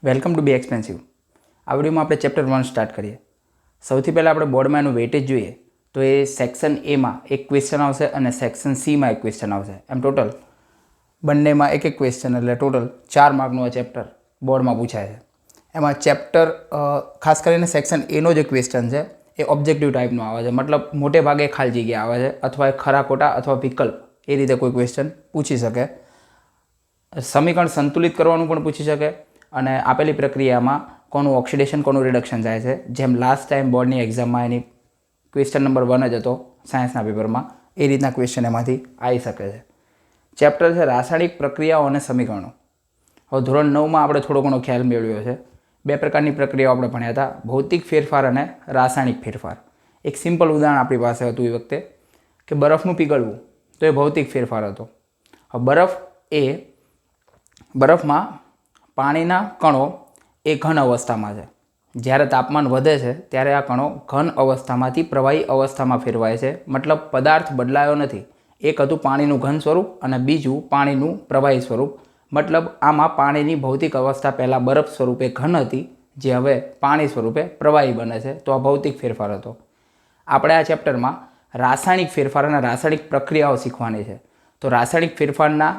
Welcome to B expensive. આ વિડીયોમાં આપણે ચેપ્ટર 1 સ્ટાર્ટ કરીએ। સૌથી પહેલાં આપણે બોર્ડમાં એનું વેટેજ જોઈએ તો એ સેક્શન એમાં એક ક્વેશ્ચન આવશે અને સેક્શન સીમાં એક ક્વેશ્ચન આવશે। એમ ટોટલ બંનેમાં એક એક ક્વેશ્ચન એટલે ટોટલ 4 માર્કનું આ ચેપ્ટર બોર્ડમાં પૂછાય છે। એમાં ચેપ્ટર ખાસ કરીને સેક્શન એનો જે ક્વેશ્ચન છે એ ઓબ્જેક્ટિવ ટાઈપનો આવે છે, મતલબ મોટે ભાગે ખાલી જગ્યા આવે છે અથવા એ ખરા ખોટા અથવા વિકલ્પ એ રીતે કોઈ ક્વેશ્ચન પૂછી શકે। સમીકરણ સંતુલિત કરવાનું પણ પૂછી શકે અને આપેલી પ્રક્રિયામાં કોનું ઓક્સિડેશન કોનું રિડક્શન થાય છે, જેમ લાસ્ટ ટાઈમ બોર્ડની એક્ઝામમાં એની ક્વેશ્ચન નંબર 1 જ હતો સાયન્સના પેપરમાં, એ રીતના ક્વેશ્ચન એમાંથી આવી શકે છે। ચેપ્ટર છે રાસાયણિક પ્રક્રિયાઓ અને સમીકરણો। હવે ધોરણ 9માં આપણે થોડો ઘણો ખ્યાલ મેળવ્યો છે। બે પ્રકારની પ્રક્રિયાઓ આપણે ભણ્યા હતા, ભૌતિક ફેરફાર અને રાસાયણિક ફેરફાર। એક સિમ્પલ ઉદાહરણ આપણી પાસે હતું એ વખતે કે બરફનું પીગળવું, તો એ ભૌતિક ફેરફાર હતો। હવે બરફમાં પાણીના કણો એ ઘન અવસ્થામાં છે। જ્યારે તાપમાન વધે છે ત્યારે આ કણો ઘન અવસ્થામાંથી પ્રવાહી અવસ્થામાં ફેરવાય છે, મતલબ પદાર્થ બદલાયો નથી। એક હતું પાણીનું ઘન સ્વરૂપ અને બીજું પાણીનું પ્રવાહી સ્વરૂપ, મતલબ આમાં પાણીની ભૌતિક અવસ્થા પહેલાં બરફ સ્વરૂપે ઘન હતી જે હવે પાણી સ્વરૂપે પ્રવાહી બને છે, તો આ ભૌતિક ફેરફાર હતો। આપણે આ ચેપ્ટરમાં રાસાયણિક ફેરફાર અને રાસાયણિક પ્રક્રિયાઓ શીખવાની છે। તો રાસાયણિક ફેરફારના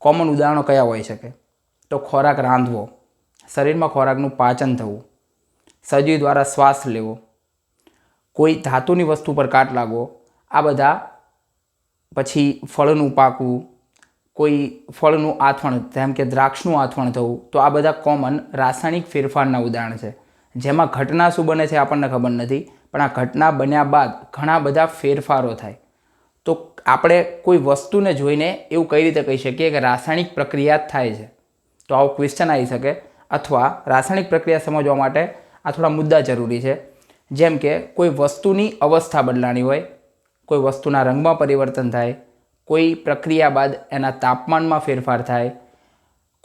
કોમન ઉદાહરણો કયા હોઈ શકે? તો ખોરાક રાંધવો, શરીરમાં ખોરાકનું પાચન થવું, સજીવ દ્વારા શ્વાસ લેવો, કોઈ ધાતુની વસ્તુ પર કાટ લાગવો, આ બધા, પછી ફળનું પાકવું, કોઈ ફળનું આથવણ જેમ કે દ્રાક્ષનું આથવણ થવું, તો આ બધા કોમન રાસાયણિક ફેરફારના ઉદાહરણ છે, જેમાં ઘટના શું બને છે આપણને ખબર નથી, પણ આ ઘટના બન્યા બાદ ઘણા બધા ફેરફારો થાય। તો આપણે કોઈ વસ્તુને જોઈને એવું કઈ રીતે કહી શકીએ કે રાસાયણિક પ્રક્રિયા થાય છે? તો આવો ક્વેશ્ચન આવી શકે। અથવા રાસાયણિક પ્રક્રિયા સમજવા માટે આ થોડા મુદ્દા જરૂરી છે, જેમ કે કોઈ વસ્તુની અવસ્થા બદલાણી હોય, કોઈ વસ્તુના રંગમાં પરિવર્તન થાય, કોઈ પ્રક્રિયા બાદ એના તાપમાનમાં ફેરફાર થાય,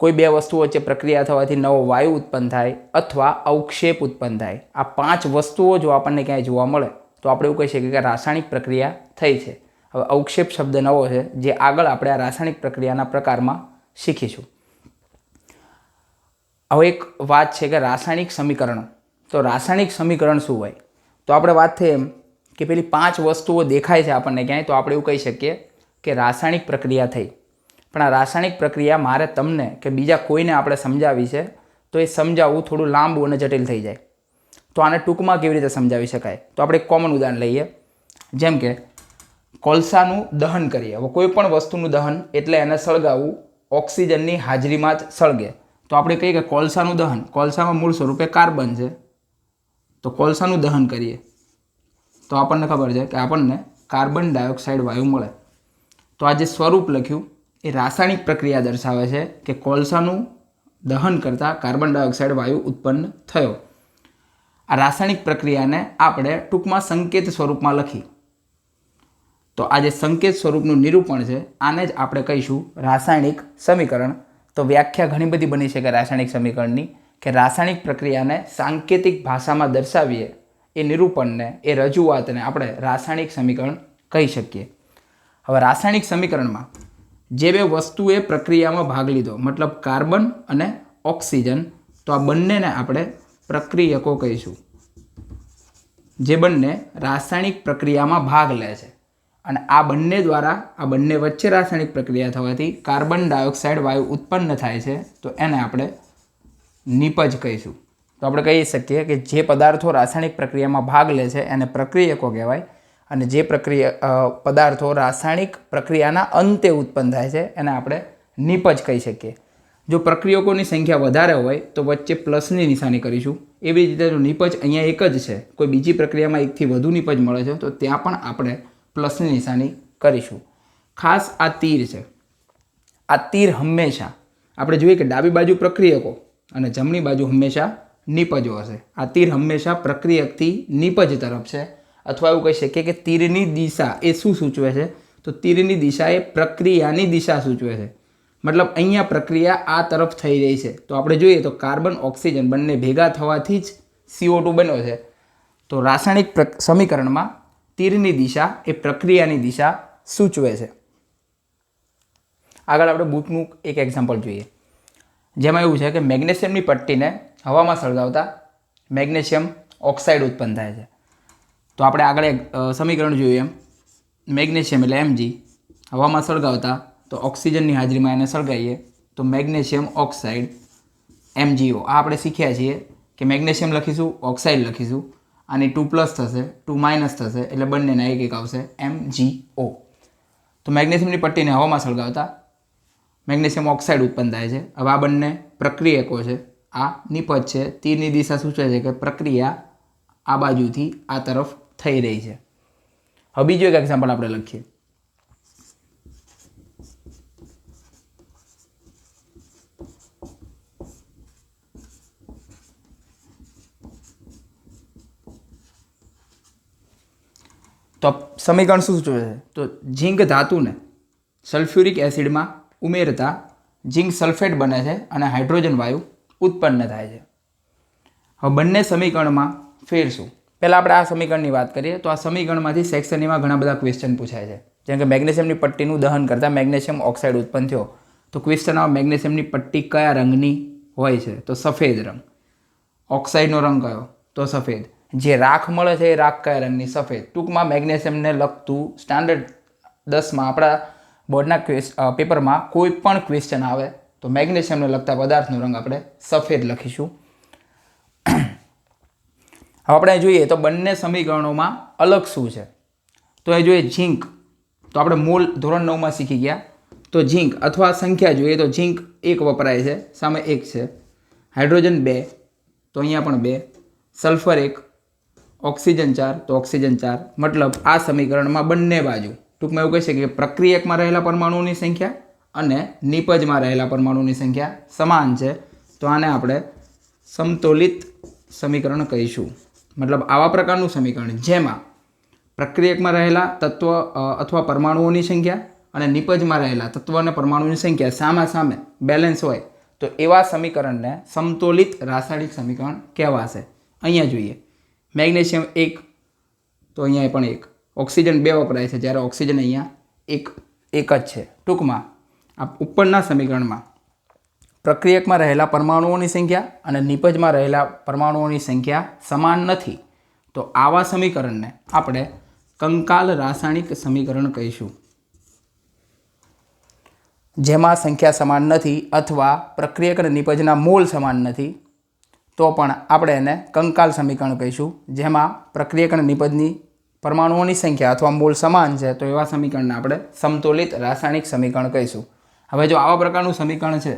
કોઈ બે વસ્તુઓ વચ્ચે પ્રક્રિયા થવાથી નવો વાયુ ઉત્પન્ન થાય અથવા અવક્ષેપ ઉત્પન્ન થાય। આ 5 વસ્તુઓ જો આપણને ક્યાંય જોવા મળે તો આપણે એવું કહી શકીએ કે રાસાયણિક પ્રક્રિયા થઈ છે। હવે અવક્ષેપ શબ્દ નવો છે, જે આગળ આપણે આ રાસાયણિક પ્રક્રિયાના પ્રકારમાં શીખીશું। હવે એક વાત છે કે રાસાયણિક સમીકરણો। તો રાસાયણિક સમીકરણ શું હોય? તો આપણે વાત થઈ એમ કે પેલી 5 વસ્તુઓ દેખાય છે આપણને ક્યાંય, તો આપણે એવું કહી શકીએ કે રાસાયણિક પ્રક્રિયા થઈ। પણ આ રાસાયણિક પ્રક્રિયા મારે તમને કે બીજા કોઈને આપણે સમજાવી છે, તો એ સમજાવવું થોડું લાંબુ અને જટિલ થઈ જાય। તો આને ટૂંકમાં કેવી રીતે સમજાવી શકાય? તો આપણે એક કોમન ઉદાહરણ લઈએ, જેમ કે કોલસાનું દહન કરીએ। હવે કોઈ પણ વસ્તુનું દહન એટલે એને સળગાવવું, ઓક્સિજનની હાજરીમાં જ સળગે। તો આપણે કહીએ કે કોલસાનું દહન, કોલસામાં મૂળ સ્વરૂપે કાર્બન છે, તો કોલસાનું દહન કરીએ તો આપણને ખબર છે કે આપણને કાર્બન ડાયોક્સાઇડ વાયુ મળે। તો આ જે સ્વરૂપ લખ્યું એ રાસાયણિક પ્રક્રિયા દર્શાવે છે કે કોલસાનું દહન કરતાં કાર્બન ડાયોક્સાઇડ વાયુ ઉત્પન્ન થયો। આ રાસાયણિક પ્રક્રિયાને આપણે ટૂંકમાં સંકેત સ્વરૂપમાં લખી, તો આ જે સંકેત સ્વરૂપનું નિરૂપણ છે આને જ આપણે કહીશું રાસાયણિક સમીકરણ। તો વ્યાખ્યા ઘણી બધી બની છે કે રાસાયણિક સમીકરણની, કે રાસાયણિક પ્રક્રિયાને સાંકેતિક ભાષામાં દર્શાવીએ એ નિરૂપણને, એ રજૂઆતને આપણે રાસાયણિક સમીકરણ કહી શકીએ। હવે રાસાયણિક સમીકરણમાં જે બે વસ્તુએ પ્રક્રિયામાં ભાગ લીધો, મતલબ કાર્બન અને ઓક્સિજન, તો આ બંનેને આપણે પ્રક્રિયકો કહીશું, જે બંને રાસાયણિક પ્રક્રિયામાં ભાગ લે છે। અને આ બંને દ્વારા, આ બંને વચ્ચે રાસાયણિક પ્રક્રિયા થવાથી કાર્બન ડાયોક્સાઇડ વાયુ ઉત્પન્ન થાય છે, તો એને આપણે નિપજ કહીશું। તો આપણે કહી શકીએ કે જે પદાર્થો રાસાયણિક પ્રક્રિયામાં ભાગ લે છે એને પ્રક્રિયકો કહેવાય, અને જે પદાર્થો રાસાયણિક પ્રક્રિયાના અંતે ઉત્પન્ન થાય છે એને આપણે નિપજ કહી શકીએ। જો પ્રક્રિયકોની સંખ્યા વધારે હોય તો વચ્ચે પ્લસની નિશાની કરીશું। એવી રીતે જો નિપજ અહીંયા એક જ છે, કોઈ બીજી પ્રક્રિયામાં એકથી વધુ નિપજ મળે છે, તો ત્યાં પણ આપણે પ્લસની નિશાની કરીશું। ખાસ આ તીર છે, આ તીર હંમેશા આપણે જોઈએ કે ડાબી બાજુ પ્રક્રિયકો અને જમણી બાજુ હંમેશા નિપજો હશે। આ તીર હંમેશા પ્રક્રિયકથી નિપજ તરફ છે, અથવા એવું કહી શકીએ કે તીરની દિશા એ શું સૂચવે છે? તો તીરની દિશા એ પ્રક્રિયાની દિશા સૂચવે છે, મતલબ અહીંયા પ્રક્રિયા આ તરફ થઈ રહી છે। તો આપણે જોઈએ તો કાર્બન ઓક્સિજન બંને ભેગા થવાથી જ CO2 બન્યો છે। તો રાસાયણિક સમીકરણમાં તીરની દિશા એ પ્રક્રિયાની દિશા સૂચવે છે। આગળ આપણે બુકનું એક એક્ઝામ્પલ જોઈએ, જેમાં એવું છે કે મેગ્નેશિયમની પટ્ટીને હવામાં સળગાવતા મેગ્નેશિયમ ઓક્સાઇડ ઉત્પન્ન થાય છે. તો આપણે આગળ એક સમીકરણ જોયું એમ, મેગ્નેશિયમ એટલે Mg, હવામાં સળગાવતા તો ઓક્સિજનની હાજરીમાં એને સળગાવીએ તો મેગ્નેશિયમ ઓક્સાઇડ MgO. આ આપણે શીખ્યા છીએ કે મેગ્નેશિયમ લખીશું, ઓક્સાઇડ લખીશું, આની 2+ થશે, 2- થશે, એટલે બંનેના એક આવશે MgO. તો મેગ્નેશિયમની પટ્ટીને હવામાં સળગાવતા મેગ્નેશિયમ ઓક્સાઇડ ઉત્પન્ન થાય છે. હવે આ બંને પ્રક્રિયકો છે, આ નિપજ છે, તીરની દિશા સૂચવે છે કે પ્રક્રિયા આ બાજુથી આ તરફ થઈ રહી છે. હવે બીજું એક એક્ઝામ્પલ આપણે લખીએ. તો સમીકરણ શું સૂચવે છે? તો ઝીંક ધાતુને સલ્ફ્યુરિક એસિડમાં ઉમેરતા ઝીંક સલ્ફેટ બને છે અને હાઇડ્રોજન વાયુ ઉત્પન્ન થાય છે. હવે બંને સમીકરણમાં ફેર શું? પહેલાં આપણે આ સમીકરણની વાત કરીએ તો આ સમીકરણમાંથી સેક્શન એમાં ઘણા બધા ક્વેશ્ચન પૂછાય છે. જેમ કે મેગ્નેશિયમની પટ્ટીનું દહન કરતાં મેગ્નેશિયમ ઓક્સાઇડ ઉત્પન્ન થયો તો ક્વેશ્ચન આવે મેગ્નેશિયમની પટ્ટી કયા રંગની હોય છે? તો સફેદ રંગ. ઓક્સાઇડનો રંગ કયો? તો સફેદ. જે રાખ મળે છે એ રાખ કયા રંગની? સફેદ. ટૂંકમાં મેગ્નેશિયમને લગતું સ્ટાન્ડર્ડ 10માં આપણા બોર્ડના પેપરમાં કોઈ પણ ક્વેશ્ચન આવે તો મેગ્નેશિયમને લગતા પદાર્થનો રંગ આપણે સફેદ લખીશું. હવે આપણે જોઈએ તો બંને સમીકરણોમાં અલગ શું છે? તો એ જોઈએ ઝીંક, તો આપણે મોલ ધોરણ 9માં શીખી ગયા. તો ઝીંક અથવા સંખ્યા જોઈએ તો ઝીંક 1 વપરાય છે, સામે 1 છે. હાઇડ્રોજન 2, તો અહીંયા પણ 2. સલ્ફર 1, ઓક્સિજન 4, તો ઓક્સિજન 4. મતલબ આ સમીકરણમાં બંને બાજુ ટૂંકમાં એવું કહી શકીએ કે પ્રક્રિયકમાં રહેલા પરમાણુઓની સંખ્યા અને નિપજમાં રહેલા પરમાણુઓની સંખ્યા સમાન છે. તો આને આપણે સમતોલિત સમીકરણ કહીશું. મતલબ આવા પ્રકારનું સમીકરણ જેમાં પ્રક્રિયકમાં રહેલા તત્વ અથવા પરમાણુઓની સંખ્યા અને નિપજમાં રહેલા તત્વ અને પરમાણુઓની સંખ્યા સામે બેલેન્સ હોય તો એવા સમીકરણને સમતોલિત રાસાયણિક સમીકરણ કહેવાશે. અહીંયા જોઈએ મેગ્નેશિયમ 1, તો અહીંયા પણ 1. ઓક્સિજન 2 વપરાય છે, જ્યારે ઓક્સિજન અહીંયા એક જ છે. ટૂંકમાં આ ઉપરના સમીકરણમાં પ્રક્રિયકમાં રહેલા પરમાણુઓની સંખ્યા અને નિપજમાં રહેલા પરમાણુઓની સંખ્યા સમાન નથી. તો આવા સમીકરણને આપણે કંકાલ રાસાયણિક સમીકરણ કહીશું. જેમાં સંખ્યા સમાન નથી અથવા પ્રક્રિયક અને નિપજના મોલ સમાન નથી તો પણ આપણે એને કંકાલ સમીકરણ કહીશું. જેમાં પ્રક્રિયક અને નિપજની પરમાણુઓની સંખ્યા અથવા મોલ સમાન છે તો એવા સમીકરણને આપણે સમતોલિત રાસાયણિક સમીકરણ કહીશું. હવે જો આવા પ્રકારનું સમીકરણ છે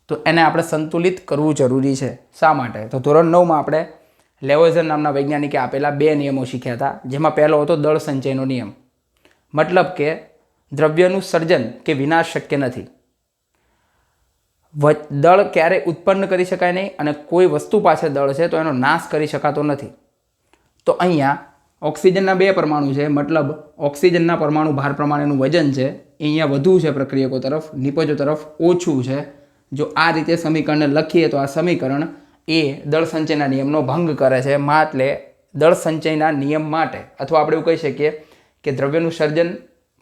તો એને આપણે સંતુલિત કરવું જરૂરી છે. શા માટે? તો ધોરણ 9માં આપણે લેવોઝર નામના વૈજ્ઞાનિકે આપેલા 2 નિયમો શીખ્યા હતા. જેમાં પહેલો હતો દળ સંચયનો નિયમ. મતલબ કે દ્રવ્યનું સર્જન કે વિનાશ શક્ય નથી. દળ ક્યારે ઉત્પન્ન કરી શકાય નહીં અને કોઈ વસ્તુ પાસે દળ છે તો એનો નાશ કરી શકાતો નથી. તો અહીંયા ઓક્સિજનના 2 પરમાણુ છે, મતલબ ઓક્સિજનના પરમાણુ ભાર પ્રમાણેનું વજન છે એ અહીંયા વધુ છે પ્રક્રિયકો તરફ, નિપજો તરફ ઓછું છે. જો આ રીતે સમીકરણને લખીએ તો આ સમીકરણ એ દળ સંચયના નિયમનો ભંગ કરે છે. એટલે દળ સંચયના નિયમ માટે અથવા આપણે એવું કહી શકીએ કે દ્રવ્યનું સર્જન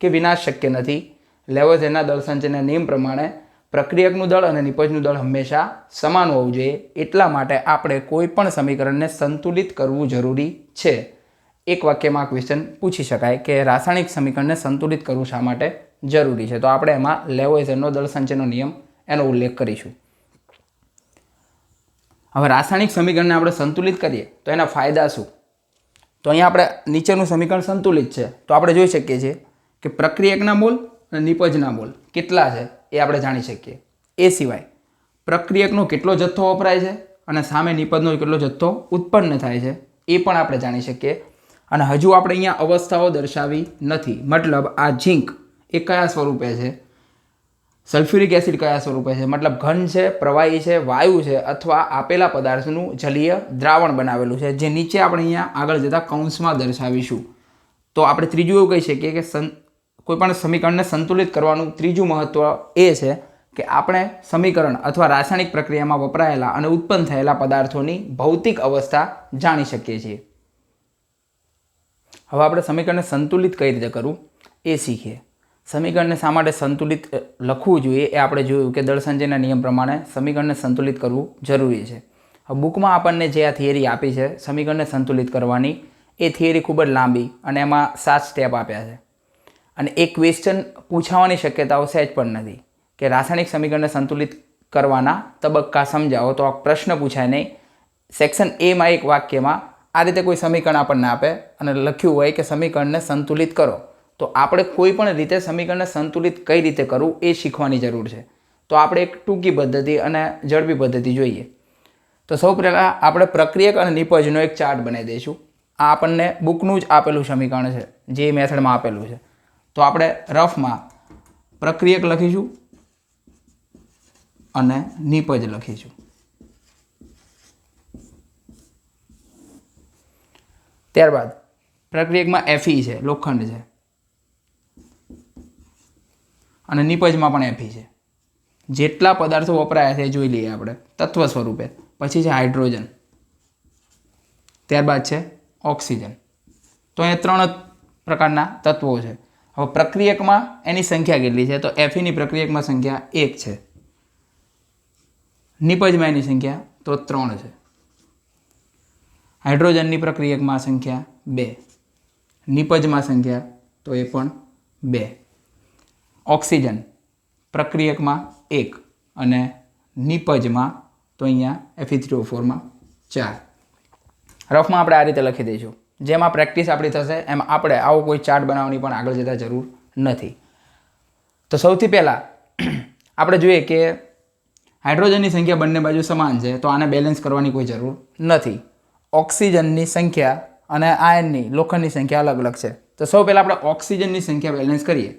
કે વિનાશ શક્ય નથી. લેવોઝરના દળ સંચયના નિયમ પ્રમાણે પ્રક્રિયકનું દળ અને નિપજનું દળ હંમેશા સમાન હોવું જોઈએ. એટલા માટે આપણે કોઈ પણ સમીકરણને સંતુલિત કરવું જરૂરી છે. એક વાક્યમાં ક્વેશ્ચન પૂછી શકાય કે રાસાયણિક સમીકરણને સંતુલિત કરવું શા માટે જરૂરી છે? તો આપણે એમાં લેવોઝરનો દળ સંચયનો નિયમ એનો ઉલ્લેખ કરીશું. હવે રાસાયણિક સમીકરણને આપણે સંતુલિત કરીએ તો એના ફાયદા શું? તો અહીંયા આપણે નીચેનું સમીકરણ સંતુલિત છે તો આપણે જોઈ શકીએ છીએ કે પ્રક્રિયકના મોલ અને નિપજના મોલ કેટલા છે એ આપણે જાણી શકીએ. એ સિવાય પ્રક્રિયકનો કેટલો જથ્થો વપરાય છે અને સામે નિપજનો કેટલો જથ્થો ઉત્પન્ન થાય છે એ પણ આપણે જાણી શકીએ. અને હજુ આપણે અહીંયા અવસ્થાઓ દર્શાવી નથી. મતલબ આ ઝીંક એ કયા સ્વરૂપે છે, સલ્ફ્યુરિક એસિડ કયા સ્વરૂપે છે, મતલબ ઘન છે, પ્રવાહી છે, વાયુ છે અથવા આપેલા પદાર્થનું જલીય દ્રાવણ બનાવેલું છે, જે નીચે આપણે અહીંયા આગળ જતાં કૌંસમાં દર્શાવીશું. તો આપણે ત્રીજું એવું કહી શકીએ કે કોઈપણ સમીકરણને સંતુલિત કરવાનું ત્રીજું મહત્ત્વ એ છે કે આપણે સમીકરણ અથવા રાસાયણિક પ્રક્રિયામાં વપરાયેલા અને ઉત્પન્ન થયેલા પદાર્થોની ભૌતિક અવસ્થા જાણી શકીએ છીએ. હવે આપણે સમીકરણને સંતુલિત કઈ રીતે કરવું એ શીખીએ. સમીકરણને શા માટે સંતુલિત લખવું જોઈએ એ આપણે જોયું કે દળ સંચયના નિયમ પ્રમાણે સમીકરણને સંતુલિત કરવું જરૂરી છે. હવે બુકમાં આપણને જે આ થિયરી આપી છે સમીકરણને સંતુલિત કરવાની, એ થિયરી ખૂબ જ લાંબી અને એમાં 7 સ્ટેપ આપ્યા છે. અને એક ક્વેશ્ચન પૂછાવાની શક્યતાઓ સહેજ પણ નથી કે રાસાયણિક સમીકરણને સંતુલિત કરવાના તબક્કા સમજાવો, તો આ પ્રશ્ન પૂછાય નહીં. સેક્શન એમાં એક વાક્યમાં આ રીતે કોઈ સમીકરણ આપણને આપે અને લખ્યું હોય કે સમીકરણને સંતુલિત કરો, તો આપણે કોઈ પણ રીતે સમીકરણને સંતુલિત કઈ રીતે કરવું એ શીખવાની જરૂર છે. તો આપણે એક ટૂંકી પદ્ધતિ અને ઝડપી પદ્ધતિ જોઈએ. તો સૌ પહેલાં આપણે પ્રક્રિયક અને નિપજનો એક ચાર્ટ બનાવી દઈશું. આ આપણને બુકનું જ આપેલું સમીકરણ છે, જે મેથડમાં આપેલું છે. તો આપણે રફમાં પ્રક્રિયક લખીશું અને નિપજ લખીશું. ત્યારબાદ પ્રક્રિયકમાં Fe છે, લોખંડ છે, અને નિપજમાં પણ Fe છે. જેટલા પદાર્થો વપરાયા છે એ જોઈ લઈએ આપણે તત્વ સ્વરૂપે. પછી છે હાઇડ્રોજન, ત્યારબાદ છે ઓક્સિજન. તો અહીંયા 3 પ્રકારના તત્વો છે. હવે પ્રક્રિયકમાં એની સંખ્યા કેટલી છે? તો Feની પ્રક્રિયકમાં સંખ્યા 1 છે, નિપજમાં એની સંખ્યા તો 3 છે, હાઇડ્રોજનની પ્રક્રિયકમાં સંખ્યા 2, નિપજમાં સંખ્યા તો એ પણ 2, ઓક્સિજન પ્રક્રિયકમાં 1 અને નિપજમાં તો અહીંયા Fe3O4માં 4. રફમાં આપણે આ રીતે લખી દઈશું. જેમાં પ્રેક્ટિસ આપણી થશે એમાં આપણે આવો કોઈ ચાર્ટ બનાવવાની પણ આગળ જતાં જરૂર નથી. તો સૌથી પહેલાં આપણે જોઈએ કે હાઇડ્રોજનની સંખ્યા બંને બાજુ સમાન છે, તો આને બેલેન્સ કરવાની કોઈ જરૂર નથી. ઓક્સિજનની સંખ્યા અને આયનની લોખંડની સંખ્યા અલગ અલગ છે. તો સૌ પહેલાં આપણે ઓક્સિજનની સંખ્યા બેલેન્સ કરીએ.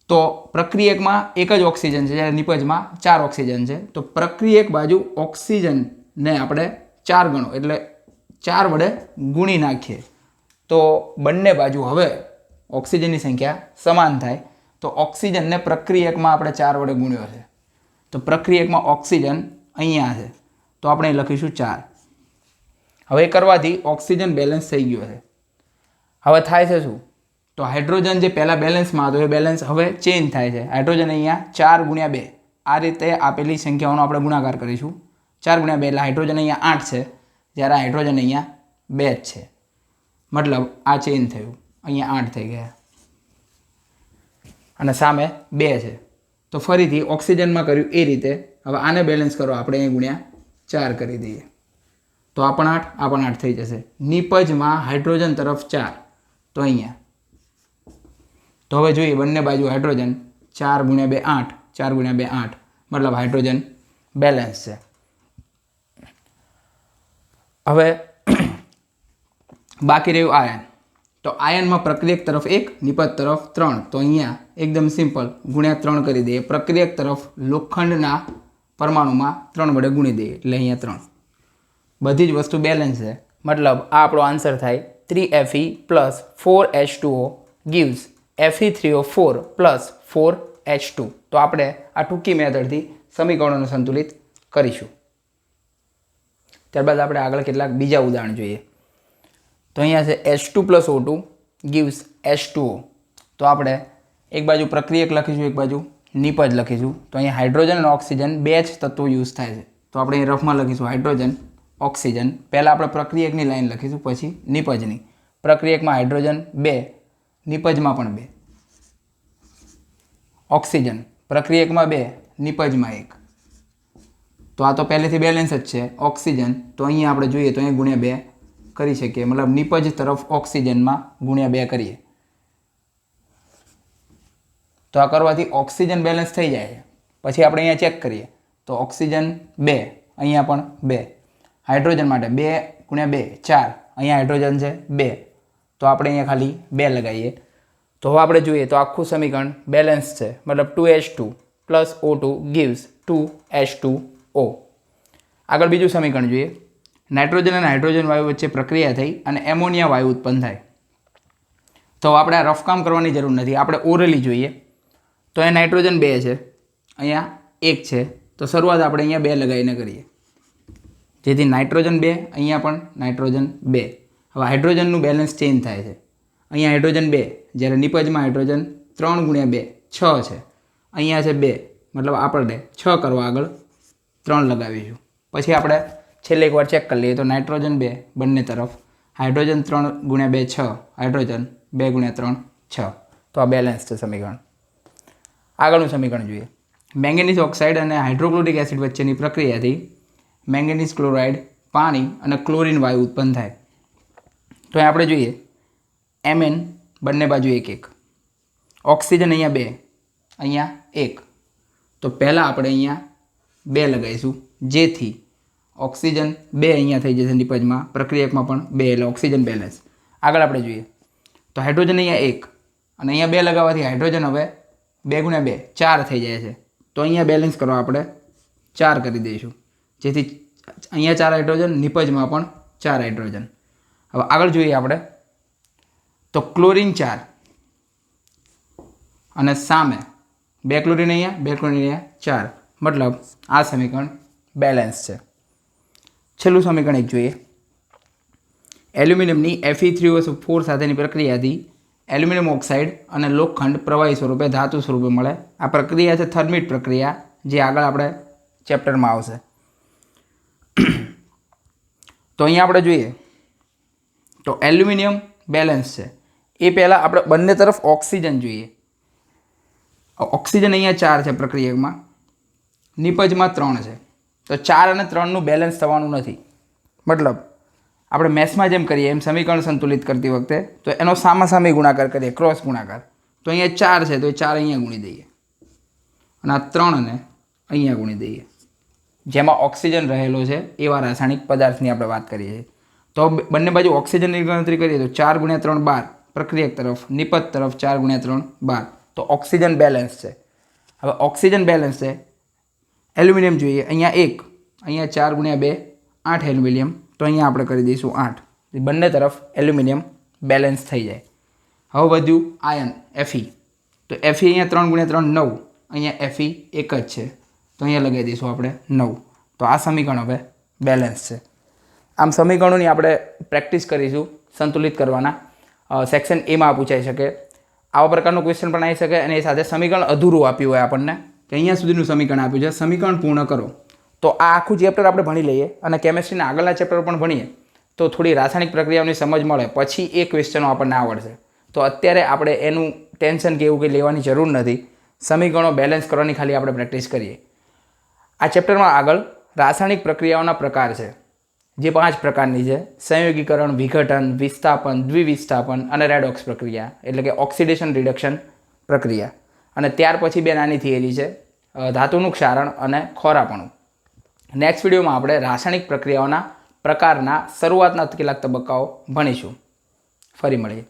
તો પ્રક્રિયકમાં 1 જ ઓક્સિજન છે, જ્યારે નિપજમાં 4 ઓક્સિજન છે. તો પ્રક્રિયક બાજુ ઓક્સિજનને આપણે 4 ગણો એટલે 4 વડે ગુણી નાખીએ તો બંને બાજુ હવે ઓક્સિજનની સંખ્યા સમાન થાય. તો ઓક્સિજનને પ્રક્રિયકમાં આપણે 4 વડે ગુણ્યો છે, તો પ્રક્રિયકમાં ઓક્સિજન અહીંયા છે, તો આપણે લખીશું 4. હવે કરવાથી ઓક્સિજન બેલેન્સ થઈ ગયો છે. હવે થાય છે શું? તો હાઇડ્રોજન જે પહેલાં બેલેન્સમાં હતો એ બેલેન્સ હવે ચેન્જ થાય છે. હાઇડ્રોજન અહીંયા 4 ગુણ્યા 2 આ રીતે આપેલી સંખ્યાઓનો આપણે ગુણાકાર કરીશું. 4 ગુણ્યા 2 એટલે હાઇડ્રોજન અહીંયા 8 છે, જ્યારે હાઇડ્રોજન અહીંયા 2 જ છે. મતલબ આ ચેન્જ થયું, અહીંયા 8 થઈ ગયા અને સામે 2 છે. તો ફરીથી ઓક્સિજનમાં કર્યું એ રીતે હવે આને બેલેન્સ કરો, આપણે અહીં ગુણ્યા 4 કરી દઈએ તો આ પણ 8, આ પણ 8 થઈ જશે. નિપજમાં હાઇડ્રોજન તરફ 4, તો અહીંયા તો હવે જોઈએ બંને બાજુ હાઇડ્રોજન 4 ગુણ્યા 2 8, 4 ગુણ્યા 2 8, મતલબ હાઇડ્રોજન બેલેન્સ છે. હવે બાકી રહ્યું આયન. તો આયનમાં પ્રક્રિયક તરફ 1, નિપજ તરફ 3, તો અહીંયા એકદમ સિમ્પલ ગુણ્યા 3 કરી દઈએ. પ્રક્રિયક તરફ લોખંડના પરમાણુમાં 3 વડે ગુણી દઈએ એટલે અહીંયા 3. બધી જ વસ્તુ બેલેન્સ છે, મતલબ આ આપણો આન્સર થાય 3Fe plus 4H2O gives Fe3O4 plus 4H2. તો આપણે આ ટૂંકી મેથડથી સમીકરણોને સંતુલિત કરીશું. ત્યારબાદ આપણે આગળ કેટલાક બીજા ઉદાહરણ જોઈએ. તો અહીંયા છે H2 plus O2 gives H2O. તો આપણે એક બાજુ પ્રક્રિયક લખીશું, એક બાજુ નિપજ લખીશું. તો અહીંયા હાઇડ્રોજન અને ઓક્સિજન 2 જ તત્વો યુઝ થાય છે. તો આપણે અહીં રફમાં લખીશું હાઇડ્રોજન ઓક્સિજન. પહેલાં આપણે પ્રક્રિયકની લાઈન લખીશું, પછી નિપજની. પ્રક્રિયકમાં હાઇડ્રોજન 2, નિપજમાં પણ 2. ઓક્સિજન પ્રક્રિયકમાં 2, નિપજમાં 1. તો આ તો પહેલેથી બેલેન્સ જ છે ઓક્સિજન. તો અહીંયા આપણે જોઈએ તો અહીં ગુણ્યા 2 કરી શકીએ, મતલબ નિપજ તરફ ઓક્સિજનમાં ગુણ્યા 2 કરીએ તો આ કરવાથી ઓક્સિજન બેલેન્સ થઈ જાય છે. પછી આપણે અહીંયા ચેક કરીએ તો ઓક્સિજન 2, અહીંયા પણ 2. હાઇડ્રોજન માટે 2 ગુણ્યા 2 4, અહીંયા હાઇડ્રોજન છે 2, તો આપણે અહીંયા ખાલી 2 લગાવીએ. તો હવે આપણે જોઈએ તો આખું સમીકરણ બેલેન્સ છે, મતલબ 2H2 plus O2 gives 2H2O. આગળ બીજું સમીકરણ જોઈએ. નાઇટ્રોજન અને હાઇડ્રોજન વાયુ વચ્ચે પ્રક્રિયા થઈ અને એમોનિયા વાયુ ઉત્પન્ન થાય. તો આપણે આ રફકામ કરવાની જરૂર નથી, આપણે ઓરલી જોઈએ. તો અહીંયા નાઇટ્રોજન 2 છે, અહીંયા 1 છે, તો શરૂઆત આપણે અહીંયા 2 લગાવીને કરીએ, જેથી નાઇટ્રોજન 2, અહીંયા પણ નાઇટ્રોજન 2. હવે હાઇડ્રોજનનું બેલેન્સ ચેન્જ થાય છે. અહીંયા હાઇડ્રોજન 2, જ્યારે નિપજમાં હાઇડ્રોજન 3 ગુણ્યા 2 6 છે. અહીંયા છે 2, મતલબ આપણે 6 કરવા આગળ 3 લગાવીશું. પછી આપણે છેલ્લે એકવાર ચેક કરી લઈએ તો નાઇટ્રોજન 2 બંને તરફ, હાઇડ્રોજન 3 ગુણ્યા 2 6, હાઇડ્રોજન 2 ગુણ્યા 3 6. તો આ બેલેન્સ છે સમીકરણ. આગળનું સમીકરણ જોઈએ. મેંગેનીઝ ઓક્સાઇડ અને હાઇડ્રોક્લોરિક એસિડ વચ્ચેની પ્રક્રિયાથી મેંગેનીઝ ક્લોરાઇડ, પાણી અને ક્લોરીન વાયુ ઉત્પન્ન થાય. તો અહીં આપણે જોઈએ Mn બંને બાજુ 1 1, ઓક્સિજન અહીંયા 2, અહીંયા 1. તો પહેલાં આપણે અહીંયા 2 લગાવીશું, જેથી ઓક્સિજન 2 અહીંયા થઈ જશે નિપજમાં, પ્રક્રિયકમાં પણ 2, એટલે ઓક્સિજન બેલેન્સ. આગળ આપણે જોઈએ તો હાઇડ્રોજન અહીંયા 1 અને અહીંયા 2 લગાવવાથી હાઇડ્રોજન હવે 2 ગુણ્યા 2 4 થઈ જાય છે. તો અહીંયા બેલેન્સ કરવા આપણે 4 કરી દઈશું, જેથી અહીંયા 4 હાઇડ્રોજન, નિપજમાં પણ 4 હાઇડ્રોજન. હવે આગળ જોઈએ આપણે તો ક્લોરીન 4 અને સામે 2 ક્લોરીન અહીંયા, 2 ક્લોરીન અહીંયા 4, મતલબ આ સમીકરણ બેલેન્સ છે. છેલ્લું સમીકરણ એક જોઈએ. એલ્યુમિનિયમની Fe3O4 સાથેની પ્રક્રિયાથી એલ્યુમિનિયમ ઓક્સાઇડ અને લોખંડ પ્રવાહી સ્વરૂપે ધાતુ સ્વરૂપે મળે. આ પ્રક્રિયા છે થર્મિટ પ્રક્રિયા, જે આગળ આપણે ચેપ્ટરમાં આવશે. તો અહીંયા આપણે જોઈએ તો એલ્યુમિનિયમ બેલેન્સ છે. એ પહેલાં આપણે બંને તરફ ઓક્સિજન જોઈએ. ઓક્સિજન અહીંયા 4 છે પ્રક્રિયકમાં, નિપજમાં 3 છે. તો 4 અને 3નું બેલેન્સ થવાનું નથી. મતલબ આપણે મેથ્સમાં જેમ કરીએ એમ સમીકરણ સંતુલિત કરતી વખતે તો એનો સામાસામી ગુણાકાર કરીએ, ક્રોસ ગુણાકાર. તો અહીંયા 4 છે તો એ 4 અહીંયા ગુણી દઈએ અને આ 3ને અહીંયા ગુણી દઈએ. જેમાં ઓક્સિજન રહેલો છે એવા રાસાયણિક પદાર્થની આપણે વાત કરીએ છીએ. તો બંને બાજુ ઓક્સિજનની ગણતરી કરીએ તો 4 ગુણ્યા 3 12, પ્રક્રિયક તરફ, નિપજ તરફ 4 ગુણ્યા 3 12. તો ઓક્સિજન બેલેન્સ છે. હવે ઓક્સિજન બેલેન્સ છે. એલ્યુમિનિયમ જોઈએ, અહીંયા 1, અહીંયા 4 ગુણ્યા 2 8 એલ્યુમિનિયમ, તો અહીંયા આપણે કરી દઈશું 8. બંને તરફ એલ્યુમિનિયમ બેલેન્સ થઈ જાય. હવે વધ્યું આયન Fe. તો Fe અહીંયા 3 ગુણ્યા 3 9, અહીંયા Fe 1 જ છે, તો અહીંયા લગાવી દઈશું આપણે 9. તો આ સમીકરણ હવે બેલેન્સ છે. આમ સમીકરણોની આપણે પ્રેક્ટિસ કરીશું સંતુલિત કરવાના. સેક્શન એમાં પૂછાઈ શકે, આવા પ્રકારનું ક્વેશ્ચન પણ આવી શકે, અને એ સાથે સમીકરણ અધૂરું આપ્યું હોય આપણને કે અહીંયા સુધીનું સમીકરણ આપ્યું છે, સમીકરણ પૂર્ણ કરો. તો આ આખું ચેપ્ટર આપણે ભણી લઈએ અને કેમેસ્ટ્રીના આગળના ચેપ્ટર પણ ભણીએ તો થોડી રાસાયણિક પ્રક્રિયાઓની સમજ મળે, પછી એ ક્વેશ્ચનો આપણને આવડશે. તો અત્યારે આપણે એનું ટેન્શન કે એવું કંઈ લેવાની જરૂર નથી. સમીકરણો બેલેન્સ કરવાની ખાલી આપણે પ્રેક્ટિસ કરીએ. આ ચેપ્ટરમાં આગળ રાસાયણિક પ્રક્રિયાઓના પ્રકાર છે, જે 5 પ્રકારની છે: સંયોગીકરણ, વિઘટન, વિસ્થાપન, દ્વિવિસ્થાપન અને રેડોક્સ પ્રક્રિયા, એટલે કે ઓક્સિડેશન રિડક્શન પ્રક્રિયા. અને ત્યાર પછી 2 નાની થિયરી છે, ધાતુનું ક્ષારણ અને ખોરાપણું. નેક્સ્ટ વિડીયોમાં આપણે રાસાયણિક પ્રક્રિયાઓના પ્રકારના શરૂઆતના કેટલાક તબક્કાઓ ભણીશું. ફરી મળીએ.